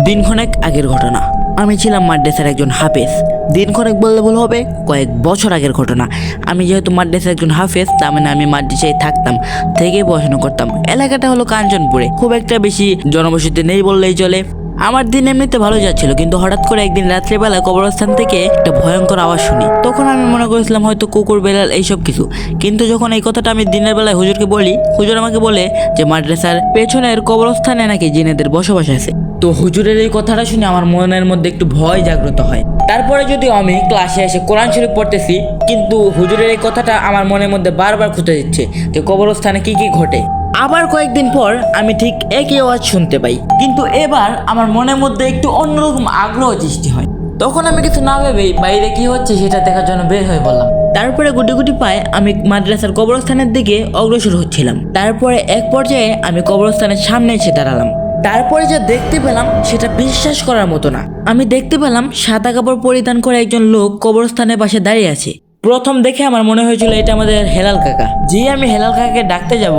দিনক্ষণেক আগের ঘটনা। আমি ছিলাম মাদ্রাসার একজন হাফেজ। দিনক্ষণেক বললে ভুল হবে, কয়েক বছর আগের ঘটনা। আমি যেহেতু মাদ্রাসার একজন হাফেজ, তার মানে আমি মাদ্রাসায় থাকতাম, থেকে পড়াশোনা করতাম। এলাকাটা হলো কাঞ্চনপুরে, খুব একটা বেশি জনবসতি নেই বললেই চলে। আমার দিন এমনিতে ভালো যাচ্ছিল, কিন্তু হঠাৎ করে একদিন রাত্রেবেলা কবরস্থান থেকে একটা ভয়ঙ্কর আওয়াজ শুনি। তখন আমি মনে করেছিলাম হয়তো কুকুর বেড়াল এইসব কিছু। কিন্তু যখন এই কথাটা আমি দিনের বেলায় হুজুরকে বলি, হুজুর আমাকে বলে যে মাদ্রাসার পেছনের কবরস্থানে নাকি জিনেদের বসবাস আছে। তো হুজুরের এই কথাটা শুনে আমার মনের মধ্যে একটু ভয় জাগ্রত হয়। তারপরে যদিও আমি ক্লাসে এসে কোরআন শরীফ পড়তেছি, কিন্তু হুজুরের এই কথাটা আমার মনের মধ্যে বারবার খুঁজে দিচ্ছে যে কবরস্থানে কি কি ঘটে। আবার কয়েকদিন পর আমি ঠিক একই আওয়াজ শুনতে পাই, কিন্তু এবার আমার মনের মধ্যে একটু অন্যরকম আগ্রহ সৃষ্টি হয়। তখন আমি কিছু না ভেবেই বাইরে কি হচ্ছে সেটা দেখার জন্য বের হয়ে পড়লাম। তারপরে গুটি গুটি পায়ে আমি মাদ্রাসার কবরস্থানের দিকে অগ্রসর হচ্ছিলাম। তারপরে এক পর্যায়ে আমি কবরস্থানের সামনে এসে দাঁড়ালাম। তারপরে যা দেখতে পেলাম সেটা বিশ্বাস করার মতো না। আমি দেখতে পেলাম সাদা কাপড় পরিধান করে একজন লোক কবরস্থানের পাশে দাঁড়িয়ে আছে। প্রথম দেখে আমার মনে হয়েছিল এটা আমাদের হেলাল কাকা। যে আমি হেলাল কাকাকে ডাকতে যাব,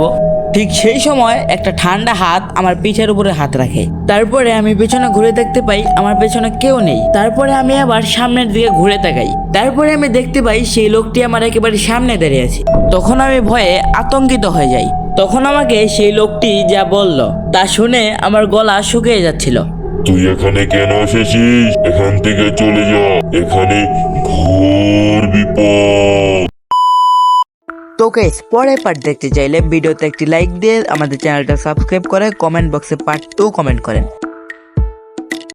ঠিক সেই সময় একটা ঠান্ডা হাত আমার পিঠের উপরে হাত রাখে। তারপরে আমি পেছনে ঘুরে দেখতে পাই আমার পেছনে কেউ নেই। তারপরে আমি আবার সামনের দিকে ঘুরে তাকাই। তারপরে আমি দেখতে পাই সেই লোকটি আমার একেবারে সামনে দাঁড়িয়ে আছে। তখন আমি ভয়ে আতঙ্কিত হয়ে যাই। তখন আমাকে সেই লোকটি যা বলল তা শুনে আমার গলা শুকিয়ে যাচ্ছিল। তুই এখানে কেন এসেছিস? এখান থেকে চলে যা, এখানে ঘোর বিপদ। তো গাইস, পরের পার্ট দেখতে চাইলে ভিডিওতে একটি লাইক দিয়ে আমাদের চ্যানেলটা সাবস্ক্রাইব করে কমেন্ট বক্সে পার্ট 2 কমেন্ট করেন।